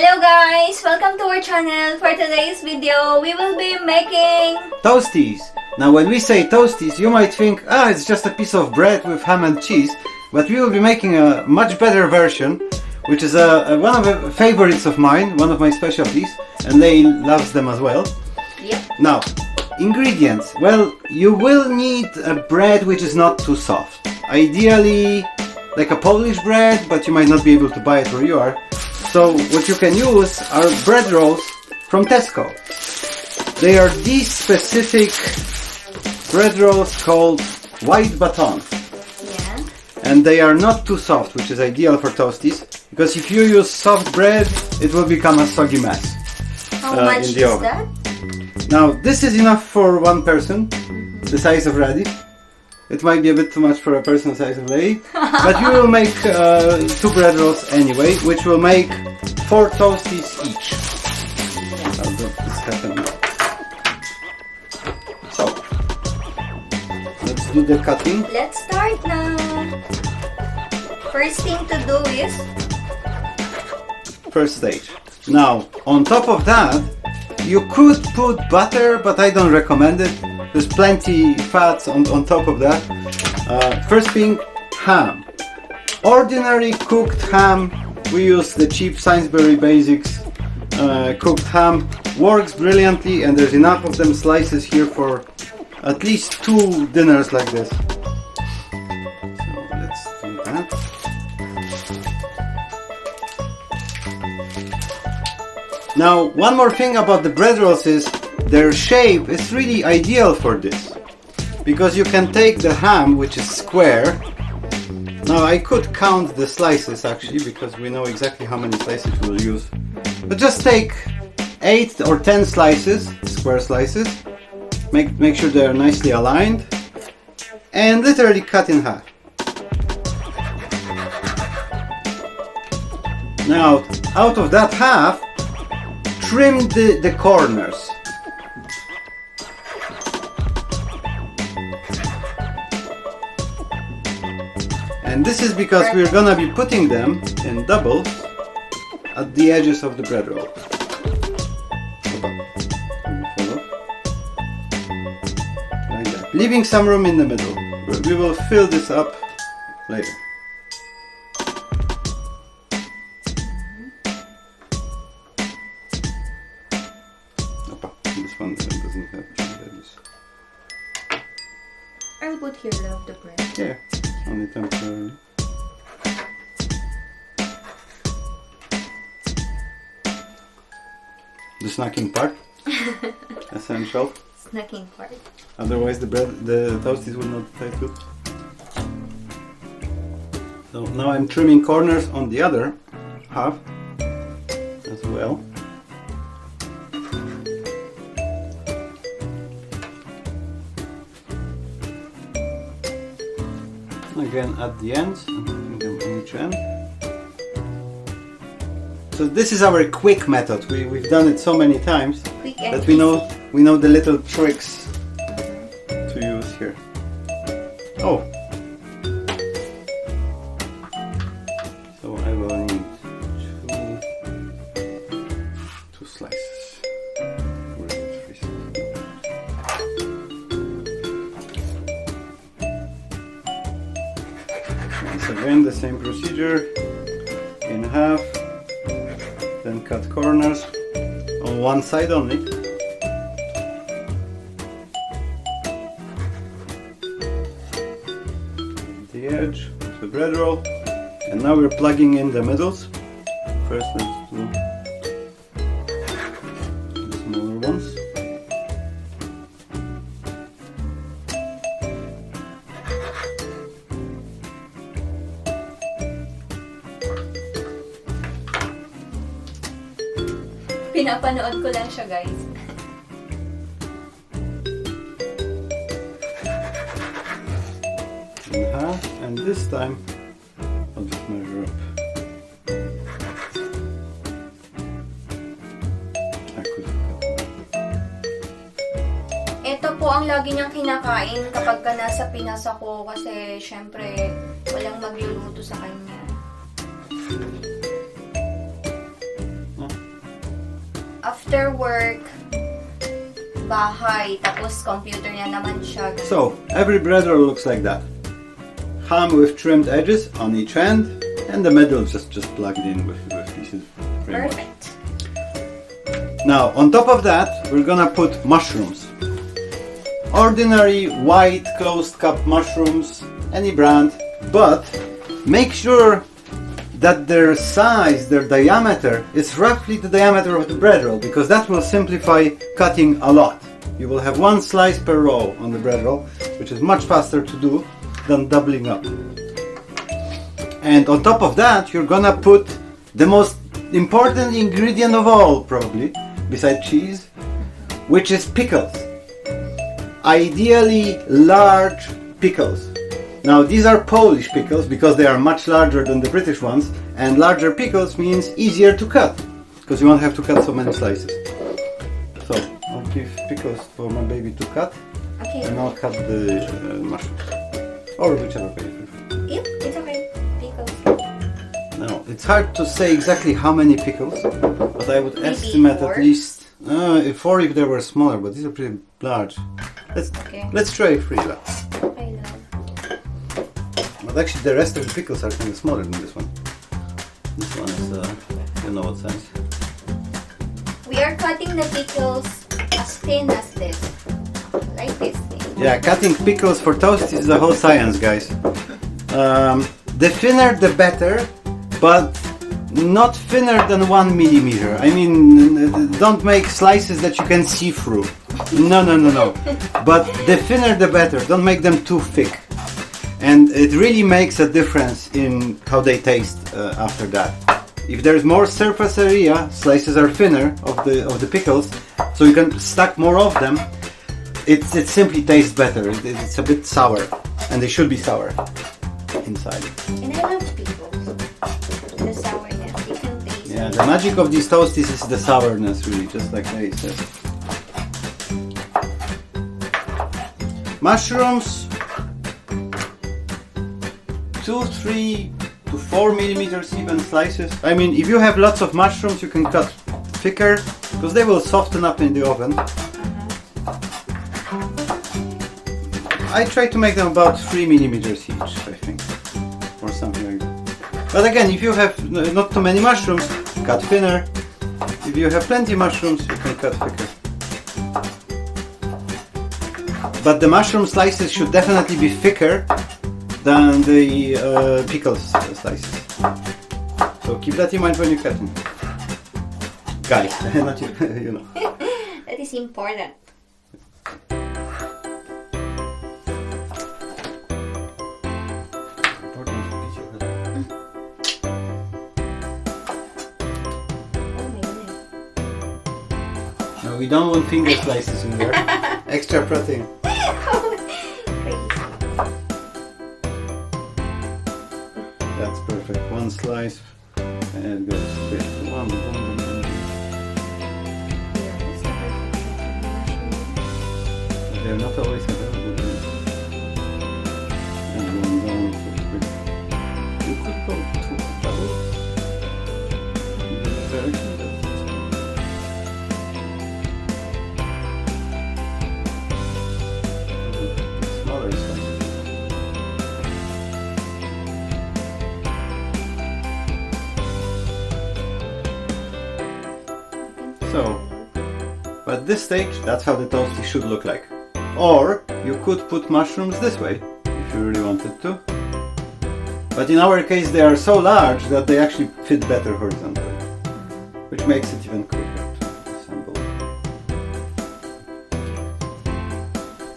Hello guys! Welcome to our channel. For today's video, we will be making toasties. Now when we say toasties, you might think, it's just a piece of bread with ham and cheese, but we will be making a much better version, which is one of the favorites of mine, one of my specialties, and they loves them as well. Yep. Now, ingredients. Well, you will need a bread which is not too soft. Ideally, like a Polish bread, but you might not be able to buy it where you are. So what you can use are bread rolls from Tesco. They are these specific bread rolls called white baton. Yeah. And they are not too soft, which is ideal for toasties, because if you use soft bread, it will become a soggy mess. How much in the is oven. that? Now this is enough for one person, the size of Raddy. It might be a bit too much for a person the size of Lei, but you will make 2 bread rolls anyway, which will make 4 toasties each. How does this happen? So, let's do the cutting. Let's start now. First thing to do is First stage. Now, on top of that, you could put butter, but I don't recommend it. There's plenty fats on top of that. First thing, ham. Ordinary cooked ham. We use the cheap Sainsbury Basics cooked ham. Works brilliantly, and there's enough of them slices here for at least 2 dinners like this. So let's do that. Now, one more thing about the bread rolls is their shape is really ideal for this, because you can take the ham, which is square. Now I could count the slices actually, because we know exactly how many slices we will use. But just take 8 or 10 slices, square slices. Make sure they are nicely aligned, and literally cut in half. Now, out of that half, trim the corners. And this is because we're gonna be putting them in doubles at the edges of the bread roll. Like that. Leaving some room in the middle. We will fill this up later. This one doesn't have edges. I'll put here love the bread. Yeah. Only temporarily. The snacking part, essential. Snacking part. Otherwise, the toasties will not taste good. So now I'm trimming corners on the other half as well. Again at the ends, and putting them on each end. So this is our quick method. We've done it so many times that we know the little tricks to use here. Oh, so I will need two slices. Once again, the same procedure, in half, then cut corners on one side only. The edge of the bread roll, and now we're plugging in the middles. First, let's do the smaller ones. Pinapanood ko lang siya, guys. In half, and this time I'll just measure up. Ito po ang lagi niyang kinakain kapag nasa Pinas ako, kasi syempre walang magluluto sa kanya. after work, bahay, tapos computer niya naman siya. So, every bread roll looks like that. Ham with trimmed edges on each end, and the middle just plugged in with pieces. Perfect. Now, on top of that, we're gonna put mushrooms. Ordinary white closed cup mushrooms, any brand, but make sure that their size, their diameter, is roughly the diameter of the bread roll, because that will simplify cutting a lot. You will have one slice per roll on the bread roll, which is much faster to do than doubling up. And on top of that, you're gonna put the most important ingredient of all, probably, besides cheese, which is pickles. Ideally large pickles. Now these are Polish pickles because they are much larger than the British ones, and larger pickles means easier to cut because you won't have to cut so many slices. So I'll give pickles for my baby to cut, Okay. and I'll cut the mushrooms, or whichever way you prefer. Yep, it's okay. Pickles. Now it's hard to say exactly how many pickles, but I would Maybe estimate 4? at least 4 if they were smaller, but these are pretty large. Okay. Let's try 3. I love. But actually the rest of the pickles are kind of smaller than this one. This one is, you know what size. We are cutting the pickles as thin as this. Like this thing. Yeah, cutting pickles for toast is a whole science, guys. The thinner the better, but not thinner than 1 millimeter. I mean, don't make slices that you can see through. No. But the thinner the better. Don't make them too thick. And it really makes a difference in how they taste after that. If there's more surface area, slices are thinner of the pickles, so you can stack more of them. It simply tastes better. It's a bit sour, and they should be sour inside. And I love pickles. The sourness. You can taste Yeah, it. the magic of these toasties is the sourness, really, just like they said. Mushrooms, 2, 3 to 4 millimeters even slices. I mean, if you have lots of mushrooms, you can cut thicker because they will soften up in the oven. I try to make them about 3 millimeters each, I think, or something like that. But again, if you have not too many mushrooms, cut thinner. If you have plenty mushrooms, you can cut thicker. But the mushroom slices should definitely be thicker than the pickles slices. So keep that in mind when you're cutting. Guys, not you, you know. That is important. Oh my goodness. No, we don't want finger slices in there. Extra protein. Crazy. That's perfect. One slice and it goes straight. One, boom, boom, boom. Yeah, that's the perfect. They're not always available. And going down so quick. You could go to double. In this direction, that's smaller slices. So, but at this stage, that's how the toasty should look like. Or you could put mushrooms this way, if you really wanted to. But in our case, they are so large that they actually fit better horizontally, which makes it even quicker to assemble.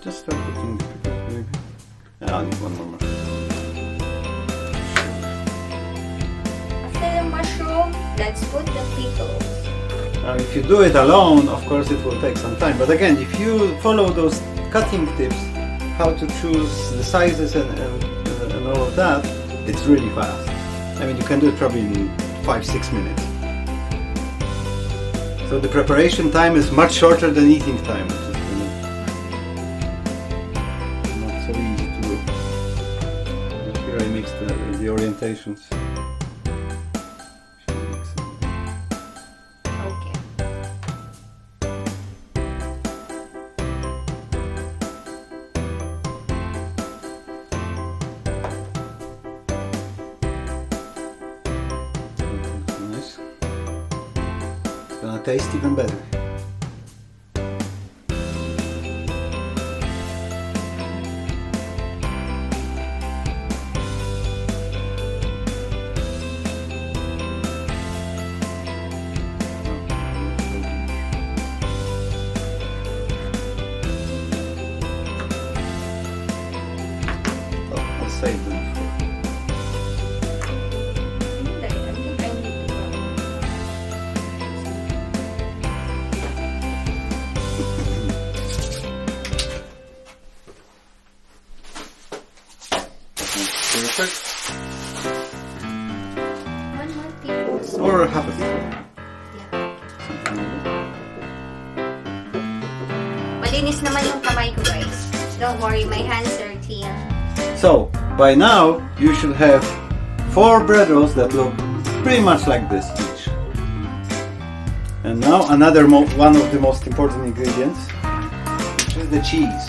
Just start putting the pickles, maybe. I'll need one more mushroom. After the mushroom, let's put the pickles. Now, if you do it alone, of course it will take some time. But again, if you follow those cutting tips, how to choose the sizes and all of that, it's really fast. I mean, you can do it probably in 5-6 minutes. So the preparation time is much shorter than eating time, which is not so easy to do. Here I mixed the orientations. Okay. gonna taste even better. I'll save them Hindi, I think I need to. Perfect. One more tablespoon. Or half a teaspoon. Yeah. Something like that. Malinis naman yung kamay ko, guys. Don't worry, my hands are clean. So, by now, you should have 4 bread rolls that look pretty much like this each. And now another one of the most important ingredients, which is the cheese.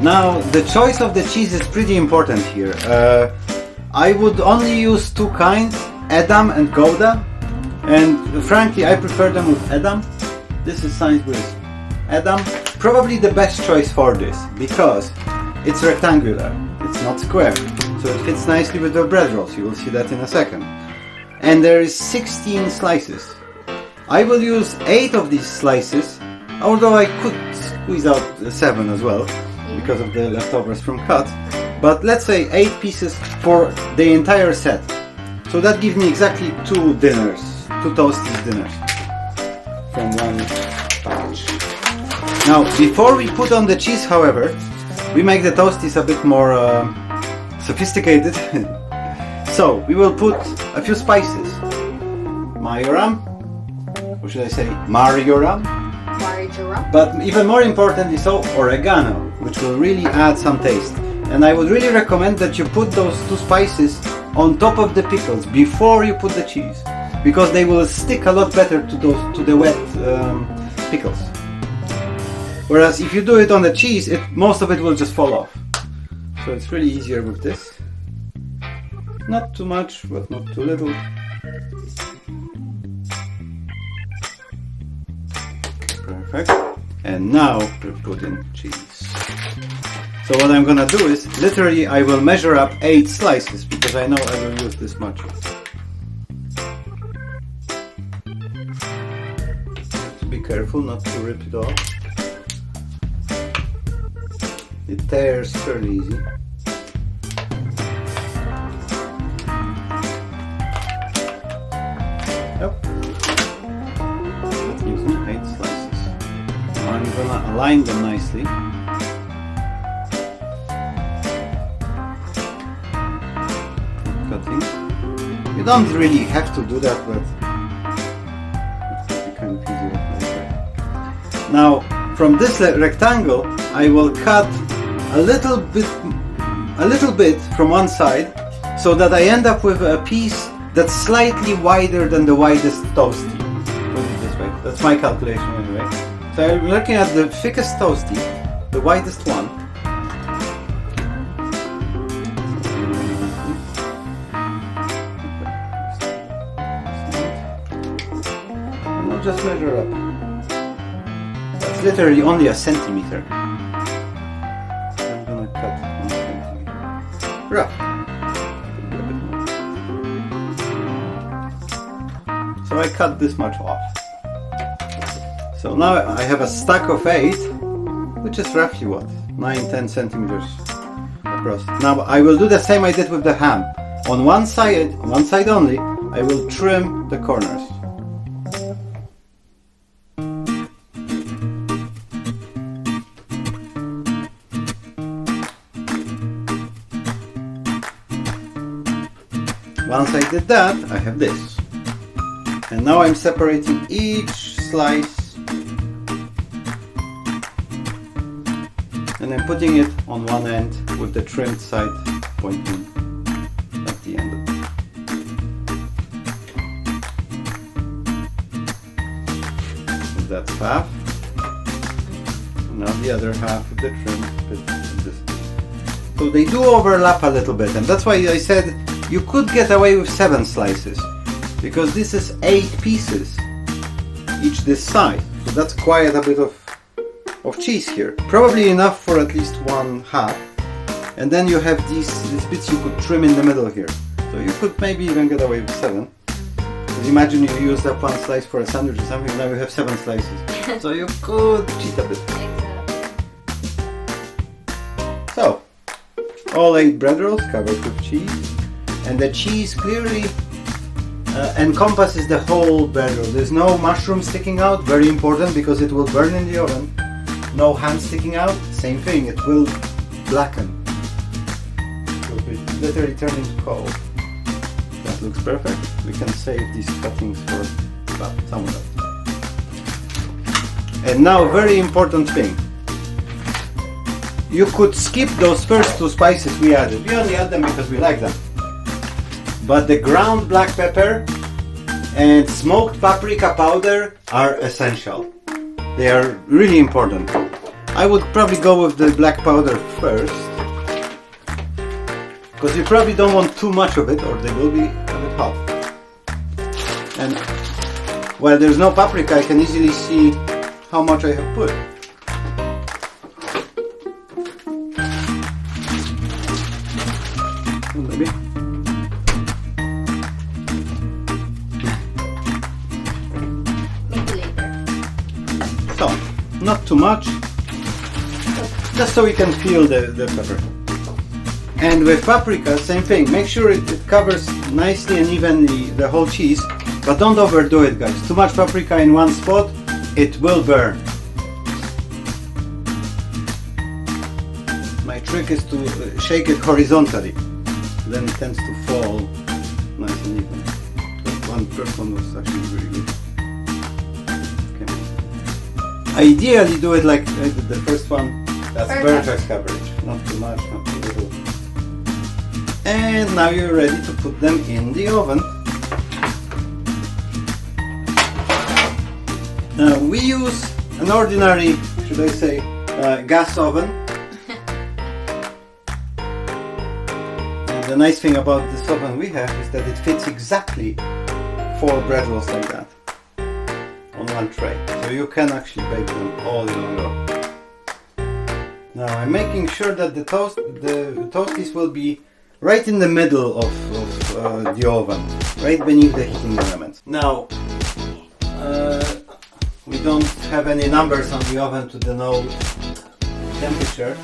Now, the choice of the cheese is pretty important here. I would only use 2 kinds, Edam and Gouda. And frankly, I prefer them with Edam. This is Sainsbury's Edam. Probably the best choice for this, because it's rectangular, it's not square. So it fits nicely with the bread rolls, you will see that in a second. And there is 16 slices. I will use 8 of these slices, although I could squeeze out 7 as well, because of the leftovers from cut. But let's say 8 pieces for the entire set. So that gives me exactly 2 dinners, 2 toasties dinners from one package. Now, before we put on the cheese, however, we make the toasties a bit more sophisticated. So, we will put a few spices. Majoram, or should I say marjoram? Marjoram. But even more importantly so, oregano, which will really add some taste. And I would really recommend that you put those 2 spices on top of the pickles before you put the cheese, because they will stick a lot better to the wet pickles. Whereas if you do it on the cheese, most of it will just fall off. So it's really easier with this. Not too much, but not too little. Perfect. And now we put in cheese. So what I'm gonna do is, literally I will measure up 8 slices, because I know I will use this much. Have to be careful not to rip it off. It tears fairly easy. Yep. Let's use 8 slices. Now I'm gonna align them nicely. Cutting. You don't really have to do that, but it would be kind of easier like that. Now, from this rectangle, I will cut a little bit from one side, so that I end up with a piece that's slightly wider than the widest toastie. Put it this way. That's my calculation anyway. So I'm looking at the thickest toastie, the widest one. And I'll just measure up. That's literally only a centimeter. Rough. So I cut this much off. So now I have a stack of 8, which is roughly what? 9-10 centimeters across. Now I will do the same I did with the ham. On one side only, I will trim the corners. Once I did that, I have this. And now I'm separating each slice and I'm putting it on one end with the trimmed side pointing at the end. So that's half. And now the other half of the trim bit. So they do overlap a little bit, and that's why I said you could get away with 7 slices, because this is 8 pieces. each this size. So that's quite a bit of cheese here. Probably enough for at least one half. And then you have these bits you could trim in the middle here. So you could maybe even get away with 7. Because imagine you used up one slice for a sandwich or something, now you have 7 slices. So you could cheat a bit. Exactly. So, all 8 bread rolls covered with cheese. And the cheese clearly encompasses the whole bread roll. There's no mushroom sticking out, very important because it will burn in the oven. No hand sticking out, same thing, it will blacken. It will literally turn into coal. That looks perfect. We can save these cuttings for someone else. And now, very important thing. You could skip those first 2 spices we added. We only add them because we like them. But the ground black pepper and smoked paprika powder are essential. They are really important. I would probably go with the black powder first, because you probably don't want too much of it or they will be a bit hot. And while there's no paprika, I can easily see how much I have put. Maybe. Maybe later. So, not too much, just so we can feel the pepper. And with paprika, same thing. Make sure it covers nicely and evenly the whole cheese, but don't overdo it, guys. Too much paprika in one spot, it will burn. My trick is to shake it horizontally, then it tends to fall nice and even. That first one was actually really good. Okay. Ideally do it like the first one. That's perfect coverage. Not too much, not too little. And now you're ready to put them in the oven. We use an ordinary, should I say, gas oven. And the nice thing about this oven we have is that it fits exactly 4 bread rolls like that on one tray. So you can actually bake them all in one go. Now I'm making sure that the toasties will be right in the middle of the oven, right beneath the heating element. Now, we don't have any numbers on the oven to denote temperature,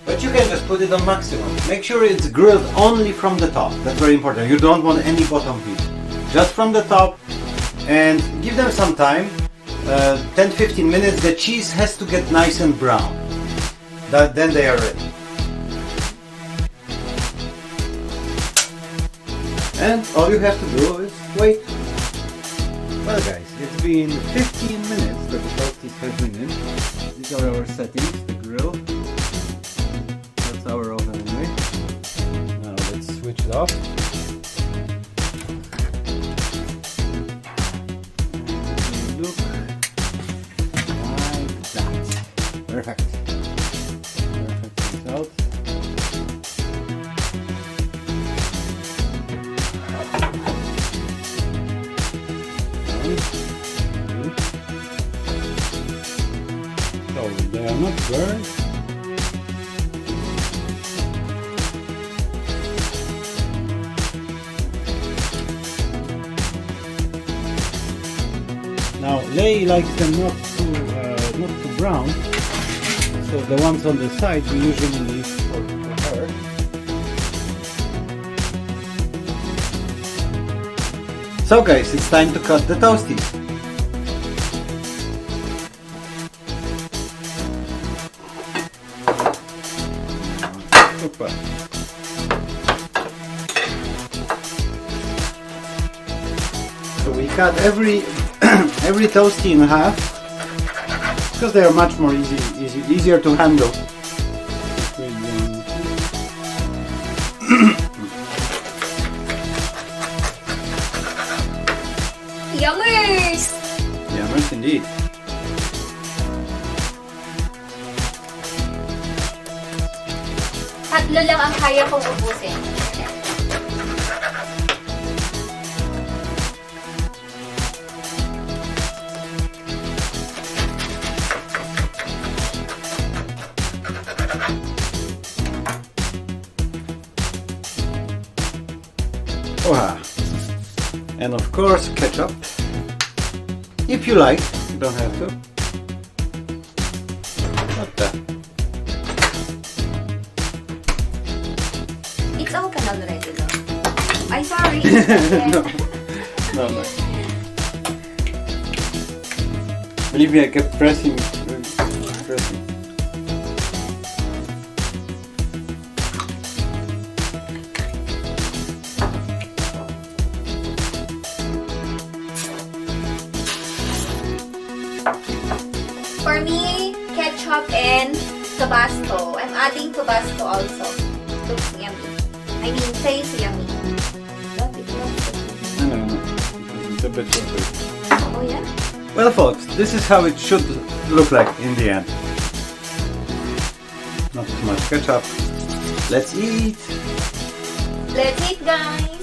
but you can just put it on maximum. Make sure it's grilled only from the top. That's very important. You don't want any bottom heat. Just from the top, and give them some time, 10-15 minutes. The cheese has to get nice and brown. Then they are ready. And all you have to do is wait. Well guys, it's been 15 minutes that the toasties have been in. These are our settings, the grill. That's our oven anyway. Now let's switch it off. Look like that. Perfect. Perfect result. So they are not burned. Now Lei likes them not too brown, so the ones on the side we usually leave for her. So guys, it's time to cut the toasties. Super. So we cut every toasty in half because they are much more easier to handle. Yummers! Yummers indeed. Tatlo lang ang kaya kong ubusin. And of course, ketchup. If you like, you don't have to. What the? It's open already, though. Ay, sorry. No. Olivia kept pressing. For me, ketchup and Tabasco. I'm adding Tabasco also. Looks yummy. I mean, tastes yummy. No. It's a bit watery. Oh, yeah? Well, folks, this is how it should look like in the end. Not too much ketchup. Let's eat. Let's eat, guys.